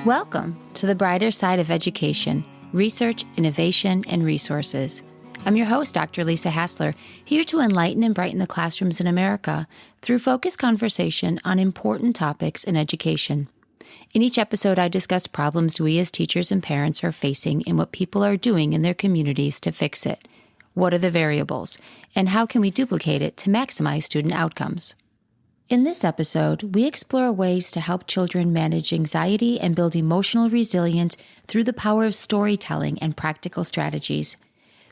Welcome to the brighter side of education, research, innovation, and resources. I'm your host, Dr. Lisa Hassler, here to enlighten and brighten the classrooms in America through focused conversation on important topics in education. In each episode, I discuss problems we as teachers and parents are facing and what people are doing in their communities to fix it. What are the variables, and how can we duplicate it to maximize student outcomes? In this episode, we explore ways to help children manage anxiety and build emotional resilience through the power of storytelling and practical strategies.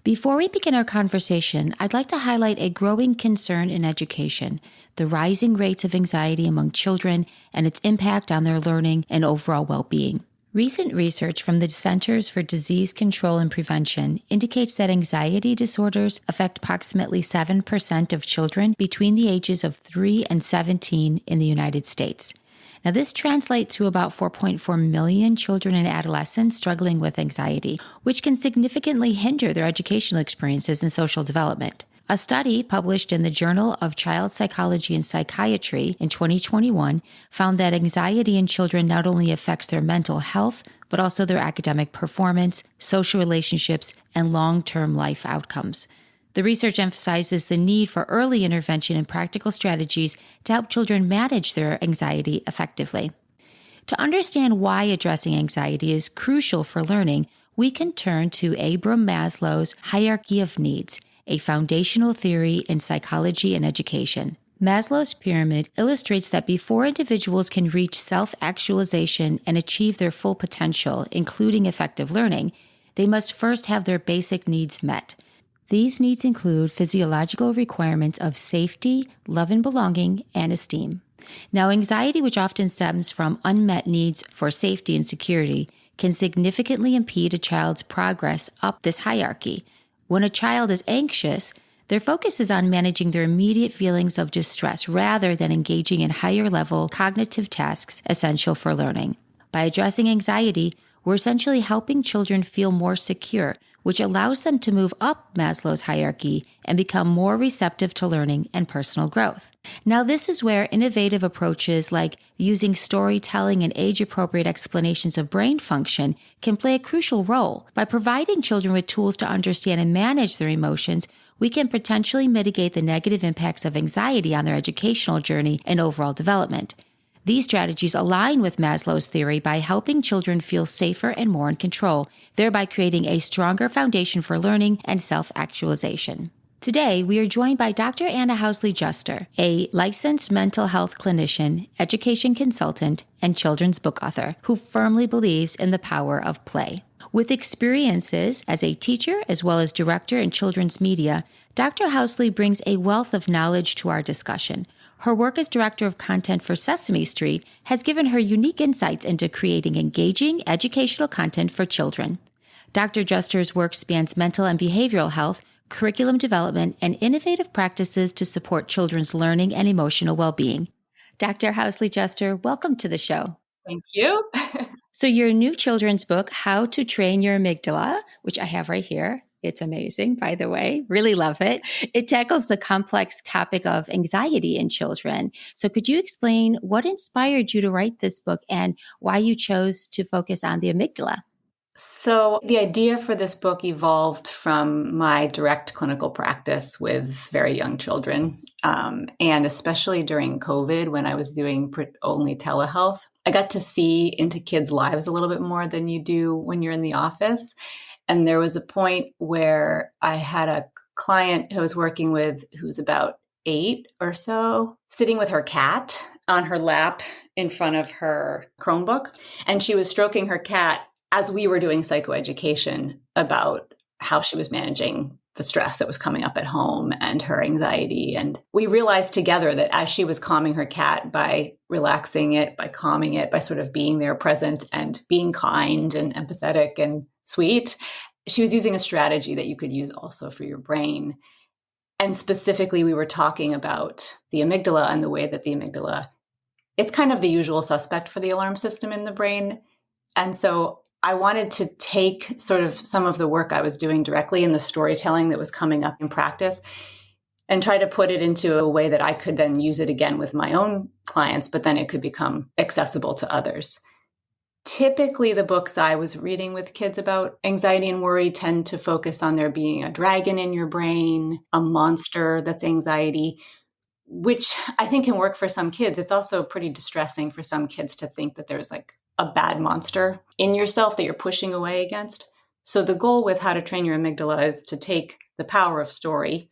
Before we begin our conversation, I'd like to highlight a growing concern in education, the rising rates of anxiety among children and its impact on their learning and overall well-being. Recent research from the Centers for Disease Control and Prevention indicates that anxiety disorders affect approximately 7% of children between the ages of 3 and 17 in the United States. Now, this translates to about 4.4 million children and adolescents struggling with anxiety, which can significantly hinder their educational experiences and social development. A study published in the Journal of Child Psychology and Psychiatry in 2021 found that anxiety in children not only affects their mental health, but also their academic performance, social relationships, and long-term life outcomes. The research emphasizes the need for early intervention and practical strategies to help children manage their anxiety effectively. To understand why addressing anxiety is crucial for learning, we can turn to Abraham Maslow's hierarchy of needs, a foundational theory in psychology and education. Maslow's pyramid illustrates that before individuals can reach self-actualization and achieve their full potential, including effective learning, they must first have their basic needs met. These needs include physiological requirements of safety, love and belonging, and esteem. Now, anxiety, which often stems from unmet needs for safety and security, can significantly impede a child's progress up this hierarchy. When a child is anxious, their focus is on managing their immediate feelings of distress rather than engaging in higher-level cognitive tasks essential for learning. By addressing anxiety, we're essentially helping children feel more secure, which allows them to move up Maslow's hierarchy and become more receptive to learning and personal growth. Now, this is where innovative approaches like using storytelling and age-appropriate explanations of brain function can play a crucial role. By providing children with tools to understand and manage their emotions, we can potentially mitigate the negative impacts of anxiety on their educational journey and overall development. These strategies align with Maslow's theory by helping children feel safer and more in control, thereby creating a stronger foundation for learning and self-actualization. Today, we are joined by Dr. Anna Housley-Juster, a licensed mental health clinician, education consultant, and children's book author who firmly believes in the power of play. With experiences as a teacher as well as director in children's media, Dr. Housley brings a wealth of knowledge to our discussion. Her work as director of content for Sesame Street has given her unique insights into creating engaging educational content for children. Dr. Juster's work spans mental and behavioral health, curriculum development, and innovative practices to support children's learning and emotional well-being. Dr. Housley-Juster, welcome to the show. Thank you. So your new children's book, How to Train Your Amygdala, which I have right here. It's amazing, by the way. Really love it. It tackles the complex topic of anxiety in children. So could you explain what inspired you to write this book and why you chose to focus on the amygdala? So the idea for this book evolved from my direct clinical practice with very young children, and especially during COVID when I was doing only telehealth. I got to see into kids' lives a little bit more than you do when you're in the office. And there was a point where I had a client who I was working with who was about 8 or so, sitting with her cat on her lap in front of her Chromebook. And she was stroking her cat as we were doing psychoeducation about how she was managing the stress that was coming up at home and her anxiety. And we realized together that as she was calming her cat by relaxing it, by calming it, by sort of being there present and being kind and empathetic and sweet, she was using a strategy that you could use also for your brain. And specifically, we were talking about the amygdala and the way that the amygdala, it's kind of the usual suspect for the alarm system in the brain. And so I wanted to take sort of some of the work I was doing directly in the storytelling that was coming up in practice and try to put it into a way that I could then use it again with my own clients, but then it could become accessible to others. Typically, the books I was reading with kids about anxiety and worry tend to focus on there being a dragon in your brain, a monster that's anxiety, which I think can work for some kids. It's also pretty distressing for some kids to think that there's like a bad monster in yourself that you're pushing away against. So the goal with How to Train Your Amygdala is to take the power of story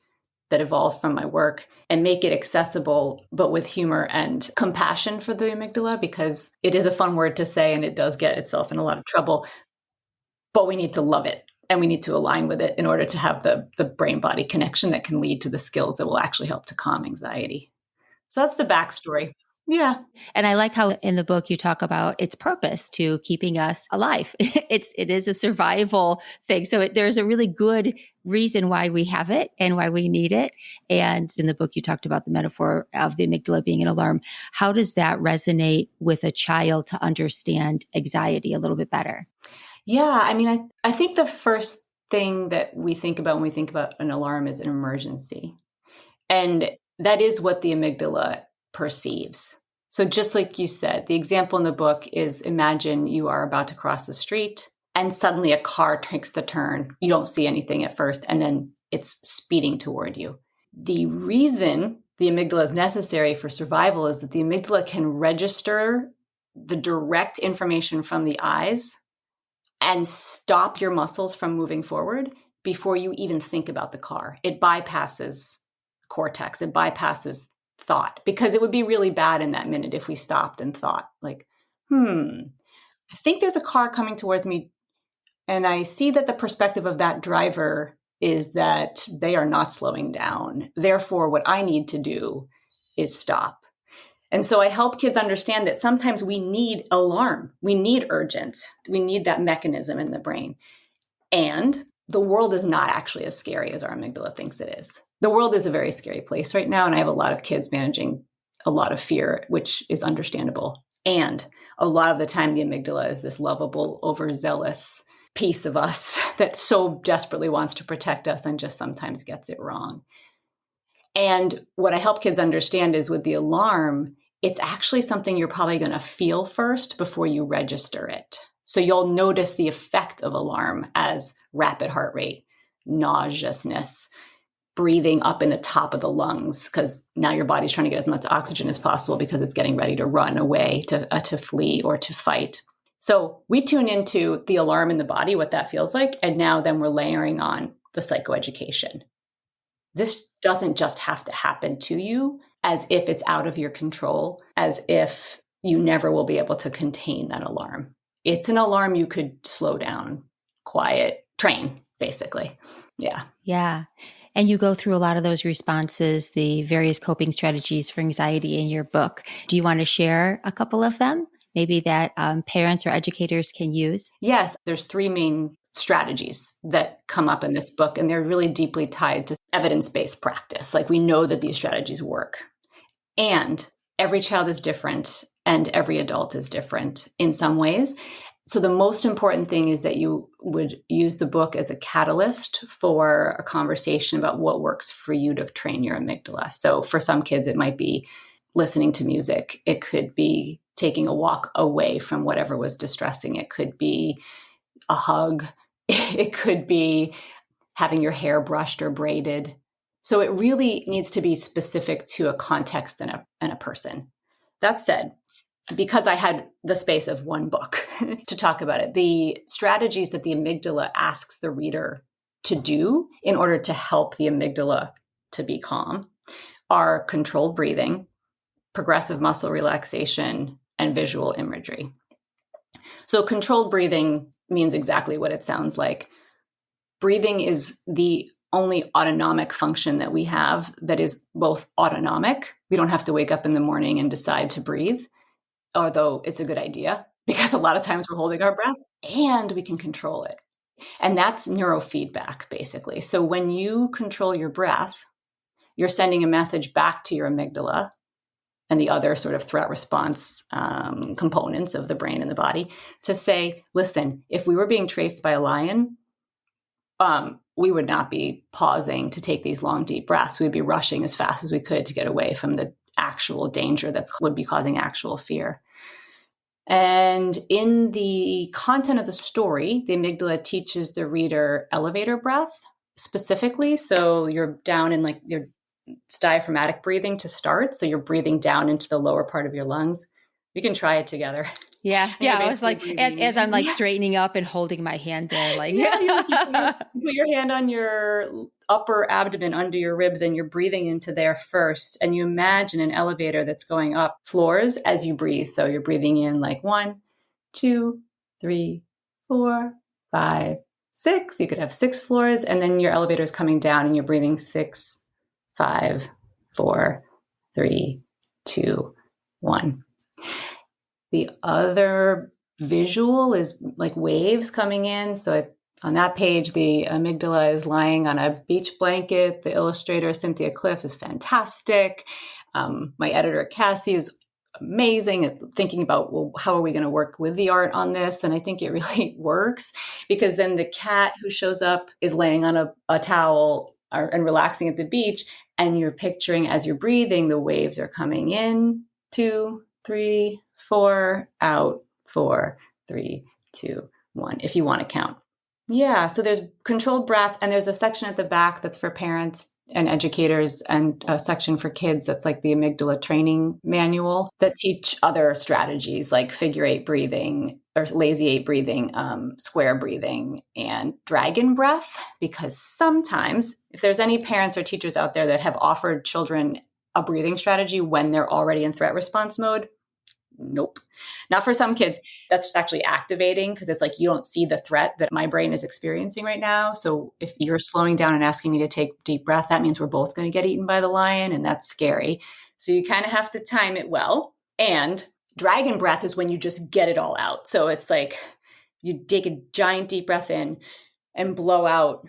that evolved from my work and make it accessible, but with humor and compassion for the amygdala, because it is a fun word to say and it does get itself in a lot of trouble, but we need to love it and we need to align with it in order to have the brain-body connection that can lead to the skills that will actually help to calm anxiety. So that's the backstory. Yeah. And I like how in the book you talk about its purpose to keeping us alive. It is a survival thing. So there's a really good reason why we have it and why we need it. And in the book you talked about the metaphor of the amygdala being an alarm. How does that resonate with a child to understand anxiety a little bit better? Yeah. I mean, I think the first thing that we think about when we think about an alarm is an emergency. And that is what the amygdala perceives. So just like you said, the example in the book is, imagine you are about to cross the street and suddenly a car takes the turn. You don't see anything at first, and then it's speeding toward you. The reason the amygdala is necessary for survival is that the amygdala can register the direct information from the eyes and stop your muscles from moving forward before you even think about the car. It bypasses cortex. It bypasses thought, because it would be really bad in that minute if we stopped and thought like, I think there's a car coming towards me. And I see that the perspective of that driver is that they are not slowing down. Therefore, what I need to do is stop. And so I help kids understand that sometimes we need alarm. We need urgent. We need that mechanism in the brain. And the world is not actually as scary as our amygdala thinks it is. The world is a very scary place right now. And I have a lot of kids managing a lot of fear, which is understandable. And a lot of the time, the amygdala is this lovable, overzealous piece of us that so desperately wants to protect us and just sometimes gets it wrong. And what I help kids understand is with the alarm, it's actually something you're probably going to feel first before you register it. So you'll notice the effect of alarm as rapid heart rate, nauseousness, breathing up in the top of the lungs, because now your body's trying to get as much oxygen as possible because it's getting ready to run away, to flee or to fight. So we tune into the alarm in the body, what that feels like. And now then we're layering on the psychoeducation. This doesn't just have to happen to you as if it's out of your control, as if you never will be able to contain that alarm. It's an alarm you could slow down, quiet, train, basically. Yeah. Yeah. And you go through a lot of those responses, the various coping strategies for anxiety in your book. Do you want to share a couple of them? Maybe that parents or educators can use? Yes, there's 3 main strategies that come up in this book, and they're really deeply tied to evidence-based practice. Like, we know that these strategies work. And every child is different, and every adult is different in some ways. So the most important thing is that you would use the book as a catalyst for a conversation about what works for you to train your amygdala. So for some kids, it might be listening to music. It could be taking a walk away from whatever was distressing. It could be a hug. It could be having your hair brushed or braided. So it really needs to be specific to a context and a person. That said, because I had the space of one book to talk about it, the strategies that the amygdala asks the reader to do in order to help the amygdala to be calm are controlled breathing, progressive muscle relaxation, and visual imagery. So controlled breathing means exactly what it sounds like. Breathing is the only autonomic function that we have that is both autonomic. We don't have to wake up in the morning and decide to breathe, although it's a good idea because a lot of times we're holding our breath, and we can control it. And that's neurofeedback, basically. So when you control your breath, you're sending a message back to your amygdala and the other sort of threat response components of the brain and the body to say, listen, if we were being chased by a lion, we would not be pausing to take these long, deep breaths. We'd be rushing as fast as we could to get away from the actual danger that would be causing actual fear. And in the content of the story, the amygdala teaches the reader elevator breath specifically. So you're down in like your diaphragmatic breathing to start. So you're breathing down into the lower part of your lungs. We can try it together. Yeah. Yeah. I was like, as I'm like straightening up and holding my hand there, like, you put your hand on your upper abdomen under your ribs and you're breathing into there first. And you imagine an elevator that's going up floors as you breathe. So you're breathing in like 1, 2, 3, 4, 5, 6. You could have 6 floors. And then your elevator is coming down and you're breathing 6, 5, 4, 3, 2, 1. The other visual is like waves coming in. So on that page, the amygdala is lying on a beach blanket. The illustrator, Cynthia Cliff, is fantastic. My editor, Cassie, is amazing at thinking about, well, how are we going to work with the art on this? And I think it really works because then the cat who shows up is laying on a towel and relaxing at the beach. And you're picturing as you're breathing, the waves are coming in, 2, 3, 4, out, 4, 3, 2, 1, if you want to count. Yeah, so there's controlled breath, and there's a section at the back that's for parents and educators, and a section for kids that's like the amygdala training manual that teach other strategies like figure 8 breathing or lazy 8 breathing, square breathing, and dragon breath. Because sometimes if there's any parents or teachers out there that have offered children a breathing strategy when they're already in threat response mode, nope. Not for some kids. That's actually activating because it's like you don't see the threat that my brain is experiencing right now. So if you're slowing down and asking me to take deep breath, that means we're both going to get eaten by the lion, and that's scary. So you kind of have to time it well. And dragon breath is when you just get it all out. So it's like you take a giant deep breath in and blow out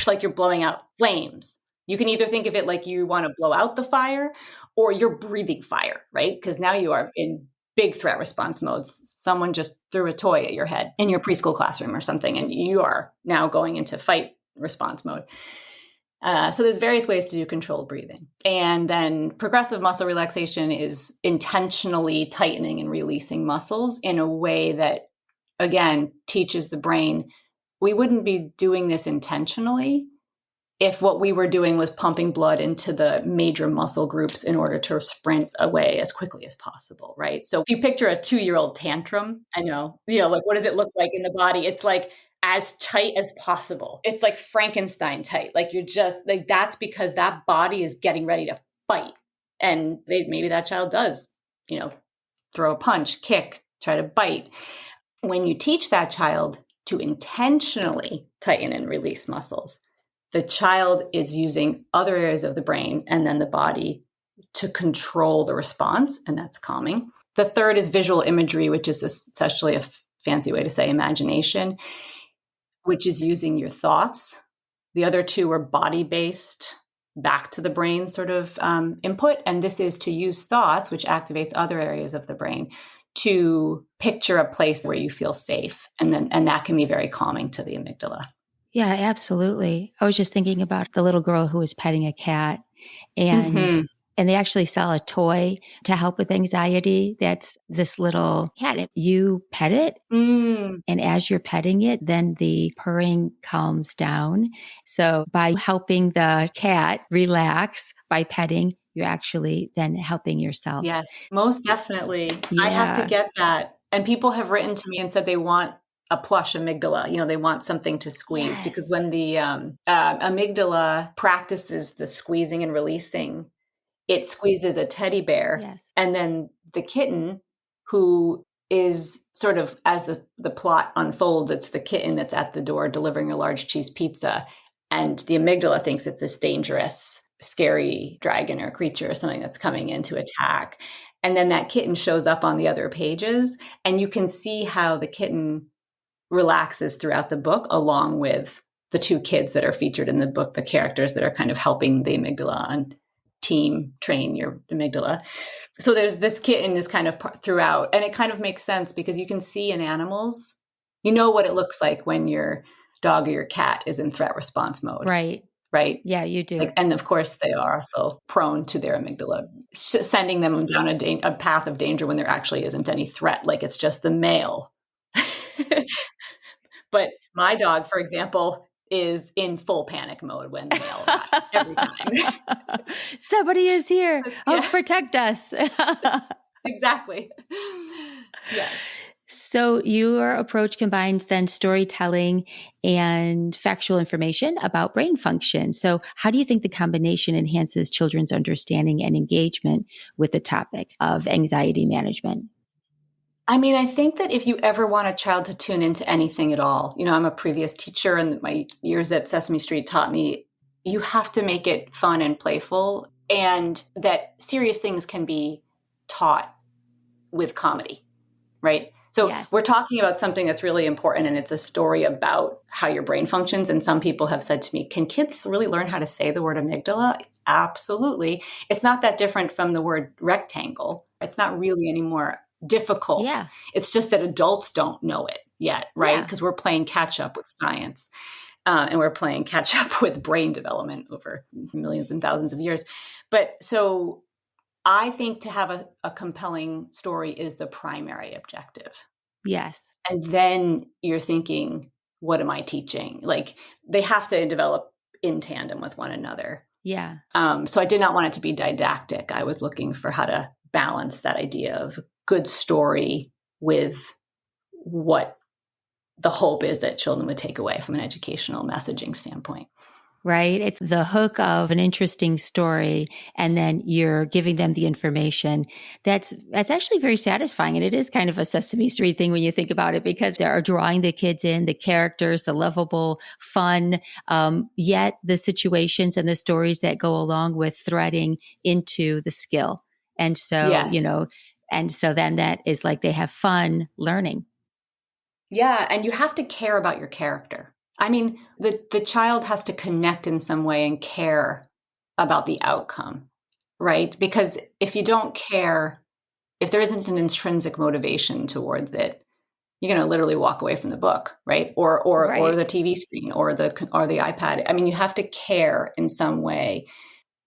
like you're blowing out flames. You can either think of it like you want to blow out the fire or you're breathing fire, right? Because now you are in big threat response modes. Someone just threw a toy at your head in your preschool classroom or something, and you are now going into fight response mode. So there's various ways to do controlled breathing. And then progressive muscle relaxation is intentionally tightening and releasing muscles in a way that, again, teaches the brain, we wouldn't be doing this intentionally if what we were doing was pumping blood into the major muscle groups in order to sprint away as quickly as possible, right? So if you picture a 2-year-old tantrum, I know, like what does it look like in the body? It's like as tight as possible. It's like Frankenstein tight. Like you're just like, that's because that body is getting ready to fight. And maybe that child does, throw a punch, kick, try to bite. When you teach that child to intentionally tighten and release muscles, the child is using other areas of the brain and then the body to control the response, and that's calming. The third is visual imagery, which is essentially a fancy way to say imagination, which is using your thoughts. The other two are body-based, back to the brain sort of input, and this is to use thoughts, which activates other areas of the brain, to picture a place where you feel safe, and that can be very calming to the amygdala. Yeah, absolutely. I was just thinking about the little girl who was petting a cat, and they actually sell a toy to help with anxiety. That's this little cat. You pet it, and as you're petting it, then the purring calms down. So by helping the cat relax by petting, you're actually then helping yourself. Yes, most definitely. Yeah. I have to get that. And people have written to me and said they want a plush amygdala, they want something to squeeze. Yes. Because when the amygdala practices the squeezing and releasing, it squeezes a teddy bear. Yes. And then the kitten, who is sort of, as the plot unfolds, it's the kitten that's at the door delivering a large cheese pizza. And the amygdala thinks it's this dangerous, scary dragon or creature or something that's coming in to attack. And then that kitten shows up on the other pages, and you can see how the kitten relaxes throughout the book, along with the two kids that are featured in the book, the characters that are kind of helping the amygdala and team train your amygdala. So there's this kitten is kind of throughout, and it kind of makes sense because you can see in animals, what it looks like when your dog or your cat is in threat response mode. Right. right? Yeah, you do. Like, and of course, they are also prone to their amygdala, sending them down a path of danger when there actually isn't any threat. Like it's just the male. But my dog, for example, is in full panic mode when the mail arrives every time. Somebody is here. Oh, Yeah, protect us. exactly. Yes. So your approach combines then storytelling and factual information about brain function. So how do you think the combination enhances children's understanding and engagement with the topic of anxiety management? I mean, I think that if you ever want a child to tune into anything at all, I'm a previous teacher and my years at Sesame Street taught me you have to make it fun and playful, and that serious things can be taught with comedy, right? So Yes. we're talking about something that's really important, and it's a story about how your brain functions. And some people have said to me, can kids really learn how to say the word amygdala? Absolutely. It's not that different from the word rectangle. It's not really any more difficult. Yeah. It's just that adults don't know it yet, right? Yeah. Because we're playing catch up with science. And we're playing catch up with brain development over millions and thousands of years. But so I think to have a compelling story is the primary objective. Yes. And then you're thinking, what am I teaching? Like they have to develop in tandem with one another. Yeah. So I did not want it to be didactic. I was looking for how to balance that idea of good story with what the hope is that children would take away from an educational messaging standpoint. Right? It's the hook of an interesting story, and then you're giving them the information. That's actually very satisfying. And it is kind of a Sesame Street thing when you think about it, because they are drawing the kids in, the characters, the lovable, fun, yet the situations and the stories that go along with threading into the skill. And so, Yes. and so then that is like they have fun learning. Yeah. And you have to care about your character. I mean, the child has to connect in some way and care about the outcome, right? Because if you don't care, if there isn't an intrinsic motivation towards it, you're going to literally walk away from the book, right? Or Right. the TV screen or the iPad. I mean, you have to care in some way.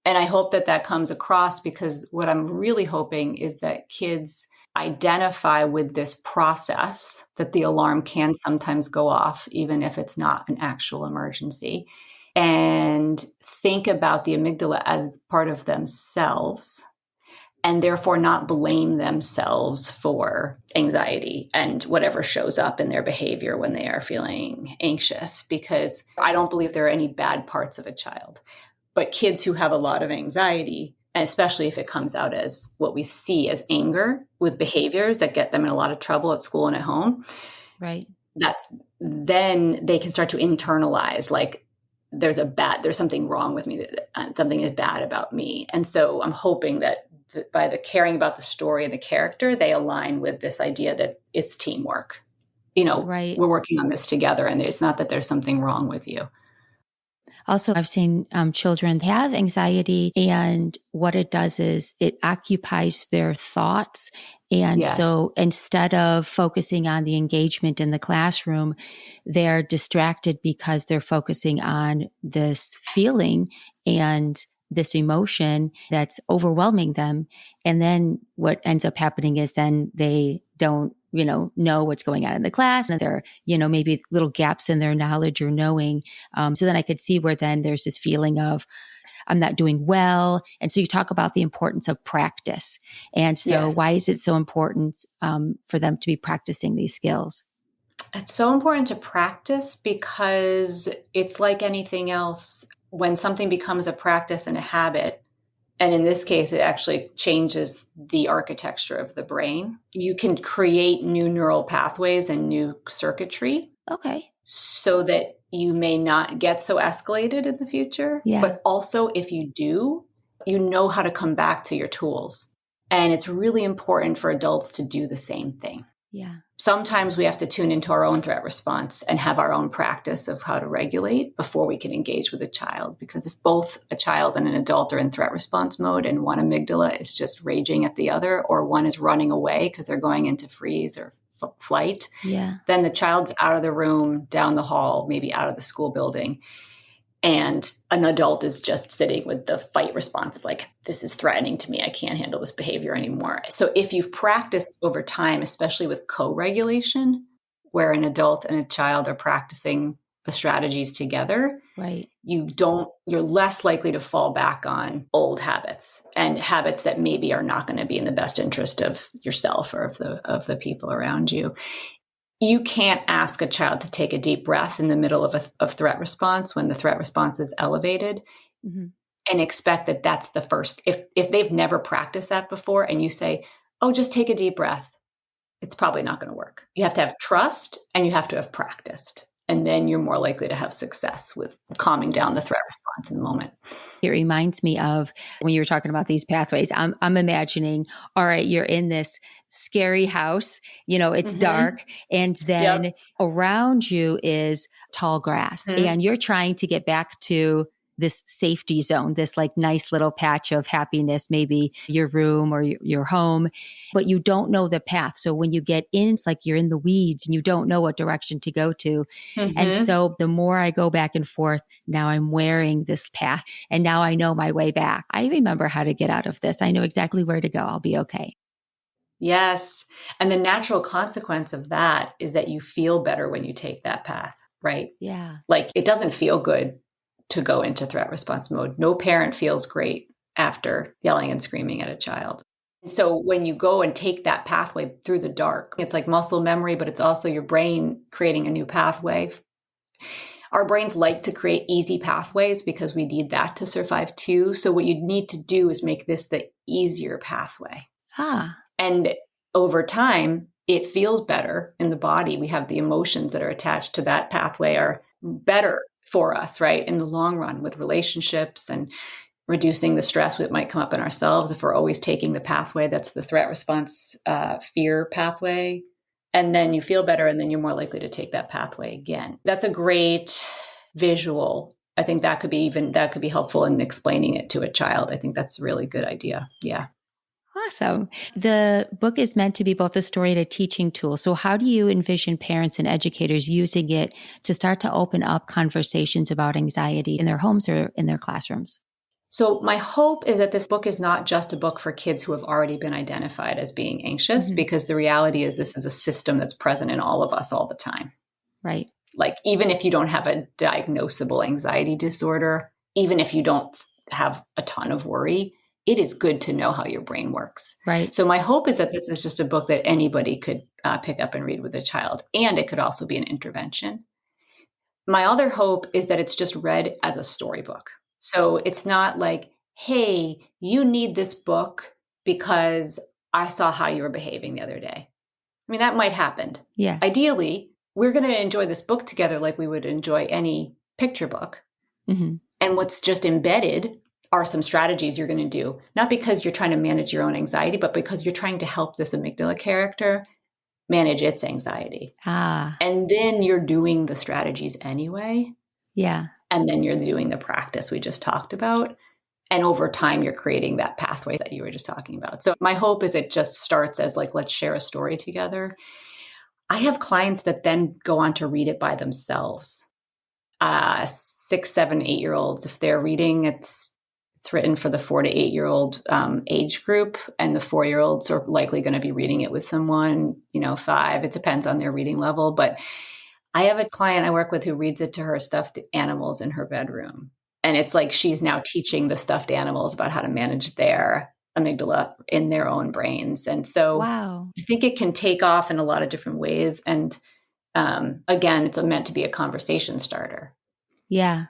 And I hope that comes across, because what I'm really hoping is that kids identify with this process, that the alarm can sometimes go off, even if it's not an actual emergency, and think about the amygdala as part of themselves, and therefore not blame themselves for anxiety and whatever shows up in their behavior when they are feeling anxious, because I don't believe there are any bad parts of a child. But kids who have a lot of anxiety, especially if it comes out as what we see as anger with behaviors that get them in a lot of trouble at school and at home, Right. Then they can start to internalize, like there's something wrong with me, something is bad about me. And so I'm hoping that by the caring about the story and the character, they align with this idea that it's teamwork. Right. We're working on this together, and it's not that there's something wrong with you. Also, I've seen children have anxiety, and what it does is it occupies their thoughts. And Yes. so instead of focusing on the engagement in the classroom, they're distracted because they're focusing on this feeling and this emotion that's overwhelming them. And then what ends up happening is then they don't know what's going on in the class, and there are, maybe little gaps in their knowledge or knowing. So then I could see where then there's this feeling of, I'm not doing well. And so you talk about the importance of practice. And so Yes. why is it so important for them to be practicing these skills? It's so important to practice, because it's like anything else. When something becomes a practice and a habit, and in this case, it actually changes the architecture of the brain, you can create new neural pathways and new circuitry. Okay. So that you may not get so escalated in the future. Yeah. But also, if you do, you know how to come back to your tools. And it's really important for adults to do the same thing. Yeah. Sometimes we have to tune into our own threat response and have our own practice of how to regulate before we can engage with a child. Because if both a child and an adult are in threat response mode, and one amygdala is just raging at the other, or one is running away because they're going into freeze or flight, Yeah. then the child's out of the room, down the hall, maybe out of the school building. And an adult is just sitting with the fight response of like, this is threatening to me. I can't handle this behavior anymore. So if you've practiced over time, especially with co-regulation, where an adult and a child are practicing the strategies together, right, you're less likely to fall back on old habits and habits that maybe are not going to be in the best interest of yourself or of the people around you. You can't ask a child to take a deep breath in the middle of a threat response when the threat response is elevated mm-hmm. and expect that that's the first. If they've never practiced that before and you say, oh, just take a deep breath, it's probably not going to work. You have to have trust and you have to have practiced. And then you're more likely to have success with calming down the threat response in the moment. It reminds me of when you were talking about these pathways, I'm imagining, all right, you're in this scary house, it's dark. And then around you is tall grass and you're trying to get back to this safety zone, this like nice little patch of happiness, maybe your room or your home, but you don't know the path. So when you get in, it's like you're in the weeds and you don't know what direction to go to. And so the more I go back and forth, now I'm wearing this path and now I know my way back. I remember how to get out of this. I know exactly where to go. I'll be okay. Yes. And the natural consequence of that is that you feel better when you take that path, right? Yeah. Like it doesn't feel good to go into threat response mode. No parent feels great after yelling and screaming at a child. And so when you go and take that pathway through the dark, it's like muscle memory, but it's also your brain creating a new pathway. Our brains like to create easy pathways because we need that to survive too. So what you need to do is make this the easier pathway. And over time, it feels better in the body. We have the emotions that are attached to that pathway are better for us, right? In the long run with relationships and reducing the stress that might come up in ourselves if we're always taking the pathway that's the threat response fear pathway. And then you feel better and then you're more likely to take that pathway again. That's a great visual. I think that could be helpful in explaining it to a child. I think that's a really good idea. Yeah. Awesome. The book is meant to be both a story and a teaching tool. So how do you envision parents and educators using it to start to open up conversations about anxiety in their homes or in their classrooms? So my hope is that this book is not just a book for kids who have already been identified as being anxious, because the reality is this is a system that's present in all of us all the time. Right. Like even if you don't have a diagnosable anxiety disorder, even if you don't have a ton of worry, it is good to know how your brain works. Right. So my hope is that this is just a book that anybody could pick up and read with a child. And it could also be an intervention. My other hope is that it's just read as a storybook. So it's not like, hey, you need this book because I saw how you were behaving the other day. I mean, that might happen. Yeah. Ideally, we're going to enjoy this book together like we would enjoy any picture book. And what's just embedded are some strategies you're going to do, not because you're trying to manage your own anxiety, but because you're trying to help this amygdala character manage its anxiety. And then you're doing the strategies anyway. Yeah. And then you're doing the practice we just talked about. And over time, you're creating that pathway that you were just talking about. So my hope is it just starts as like, let's share a story together. I have clients that then go on to read it by themselves. 6, 7, 8-year-olds, if they're reading, it's written for the 4 to 8-year-old age group, and the 4-year-olds are likely going to be reading it with someone, 5. It depends on their reading level. But I have a client I work with who reads it to her stuffed animals in her bedroom. And it's like she's now teaching the stuffed animals about how to manage their amygdala in their own brains. And so Wow. I think it can take off in a lot of different ways. And again, it's meant to be a conversation starter. Yeah.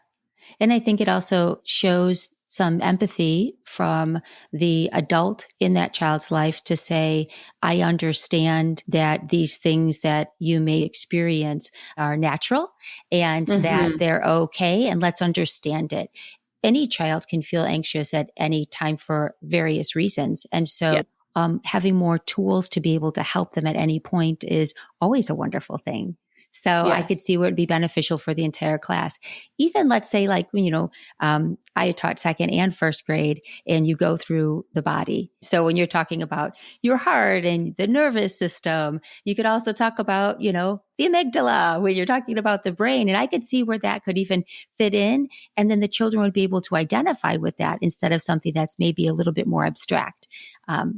And I think it also shows some empathy from the adult in that child's life to say, I understand that these things that you may experience are natural and that they're okay, and let's understand it. Any child can feel anxious at any time for various reasons. And so having more tools to be able to help them at any point is always a wonderful thing. So I could see where it'd be beneficial for the entire class. Even let's say like, I taught second and first grade, and you go through the body. So when you're talking about your heart and the nervous system, you could also talk about, the amygdala when you're talking about the brain. And I could see where that could even fit in. And then the children would be able to identify with that instead of something that's maybe a little bit more abstract,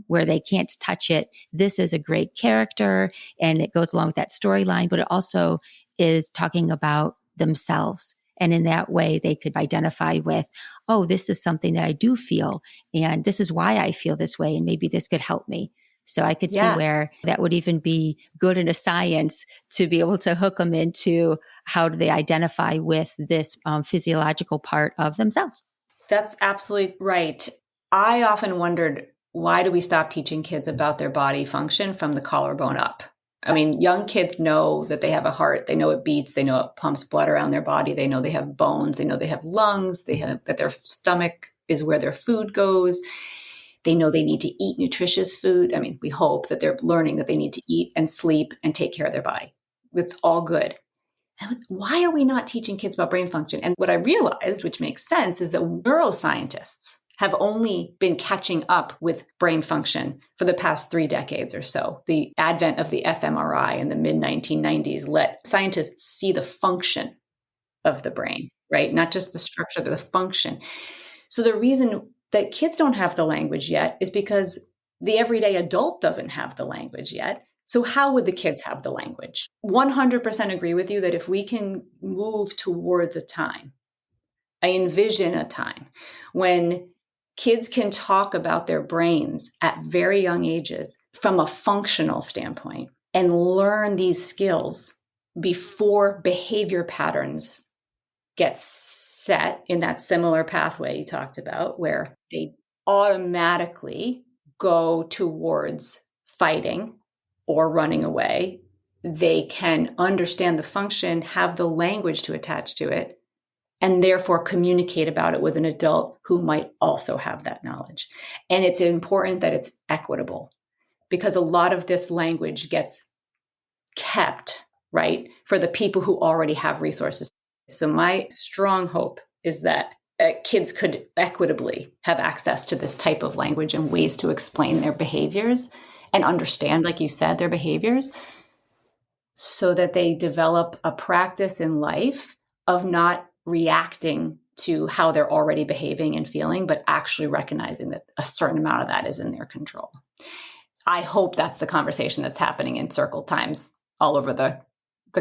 where they can't touch it. This is a great character and it goes along with that storyline, but it also is talking about themselves. And in that way, they could identify with, oh, this is something that I do feel. And this is why I feel this way. And maybe this could help me. So I could see where that would even be good in a science to be able to hook them into how do they identify with this physiological part of themselves. That's absolutely right. I often wondered, why do we stop teaching kids about their body function from the collarbone up? I mean, young kids know that they have a heart. They know it beats. They know it pumps blood around their body. They know they have bones. They know they have lungs. They have that their stomach is where their food goes. They know they need to eat nutritious food. I mean, we hope that they're learning that they need to eat and sleep and take care of their body. It's all good. And why are we not teaching kids about brain function? And what I realized, which makes sense, is that neuroscientists have only been catching up with brain function for the past 3 decades or so. The advent of the fMRI in the mid-1990s let scientists see the function of the brain, right? Not just the structure, but the function. So the reason that kids don't have the language yet is because the everyday adult doesn't have the language yet. So how would the kids have the language? 100% agree with you that if we can move towards a time, I envision a time when kids can talk about their brains at very young ages from a functional standpoint and learn these skills before behavior patterns get set in that similar pathway you talked about, where they automatically go towards fighting or running away. They can understand the function, have the language to attach to it, and therefore communicate about it with an adult who might also have that knowledge. And it's important that it's equitable, because a lot of this language gets kept, right, for the people who already have resources. So my strong hope is that kids could equitably have access to this type of language and ways to explain their behaviors and understand, like you said, their behaviors, so that they develop a practice in life of not reacting to how they're already behaving and feeling, but actually recognizing that a certain amount of that is in their control. I hope that's the conversation that's happening in circle times all over the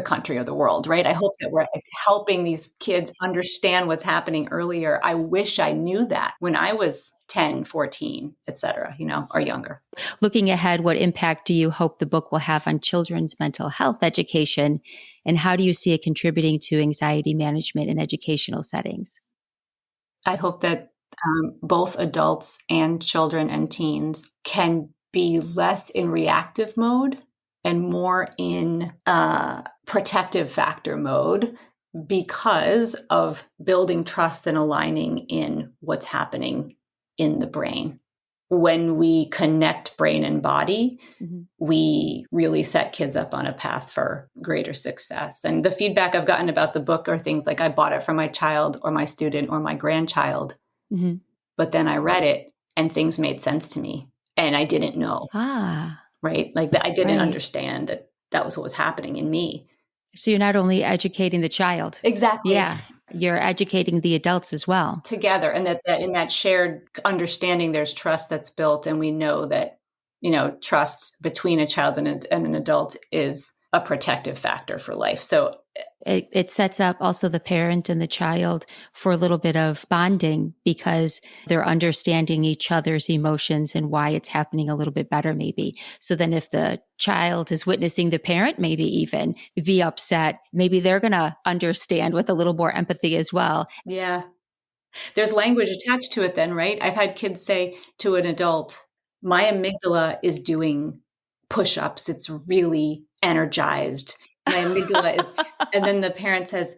country or the world, right? I hope that we're helping these kids understand what's happening earlier. I wish I knew that when I was 10, 14, et cetera, or younger. Looking ahead, what impact do you hope the book will have on children's mental health education? And how do you see it contributing to anxiety management in educational settings? I hope that both adults and children and teens can be less in reactive mode and more in protective factor mode, because of building trust and aligning in what's happening in the brain. When we connect brain and body, we really set kids up on a path for greater success. And the feedback I've gotten about the book are things like, I bought it for my child or my student or my grandchild, but then I read it and things made sense to me and I didn't know. Right? Like I didn't understand that that was what was happening in me. So you're not only educating the child. Exactly. Yeah. You're educating the adults as well. Together. And that in that shared understanding, there's trust that's built. And we know that, trust between a child and an adult is a protective factor for life. So it sets up also the parent and the child for a little bit of bonding, because they're understanding each other's emotions and why it's happening a little bit better, maybe. So then if the child is witnessing the parent maybe even be upset, maybe they're going to understand with a little more empathy as well. Yeah. There's language attached to it then, right? I've had kids say to an adult, my amygdala is doing push-ups. It's really energized. My amygdala is, and then the parent says,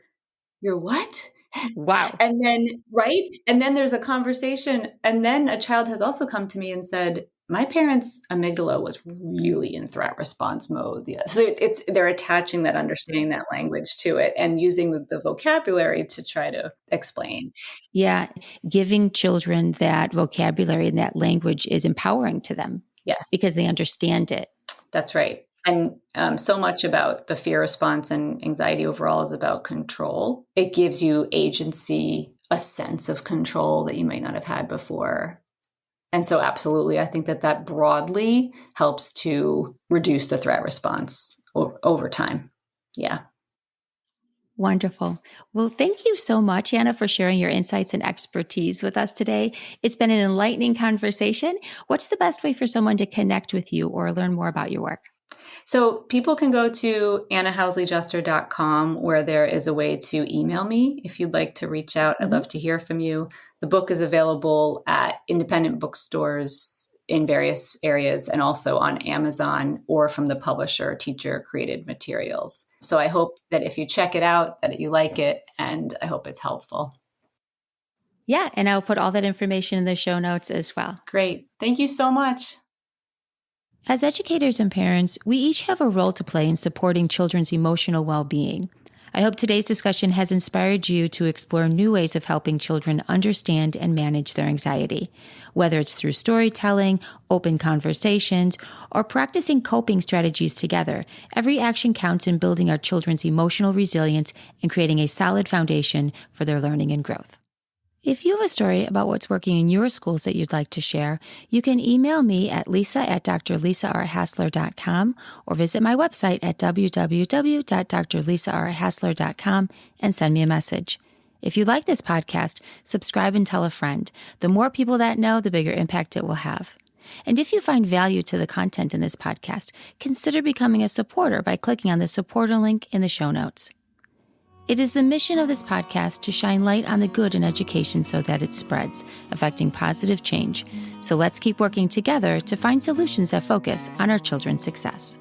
you're what? Wow. And then, right? And then there's a conversation. And then a child has also come to me and said, my parents' amygdala was really in threat response mode. Yeah. So they're attaching that understanding, that language to it and using the vocabulary to try to explain. Yeah. Giving children that vocabulary and that language is empowering to them. Yes. Because they understand it. That's right. And so much about the fear response and anxiety overall is about control. It gives you agency, a sense of control that you might not have had before. And so absolutely, I think that broadly helps to reduce the threat response over time. Yeah. Wonderful. Well, thank you so much, Anna, for sharing your insights and expertise with us today. It's been an enlightening conversation. What's the best way for someone to connect with you or learn more about your work? So people can go to annahousley-juster.com, where there is a way to email me if you'd like to reach out. I'd love to hear from you. The book is available at independent bookstores in various areas and also on Amazon or from the publisher Teacher Created Materials. So I hope that if you check it out, that you like it, and I hope it's helpful. Yeah, and I'll put all that information in the show notes as well. Great. Thank you so much. As educators and parents, we each have a role to play in supporting children's emotional well-being. I hope today's discussion has inspired you to explore new ways of helping children understand and manage their anxiety. Whether it's through storytelling, open conversations, or practicing coping strategies together, every action counts in building our children's emotional resilience and creating a solid foundation for their learning and growth. If you have a story about what's working in your schools that you'd like to share, you can email me at lisa@drlisarhassler.com or visit my website at www.drlisarhassler.com and send me a message. If you like this podcast, subscribe and tell a friend. The more people that know, the bigger impact it will have. And if you find value to the content in this podcast, consider becoming a supporter by clicking on the supporter link in the show notes. It is the mission of this podcast to shine light on the good in education so that it spreads, affecting positive change. So let's keep working together to find solutions that focus on our children's success.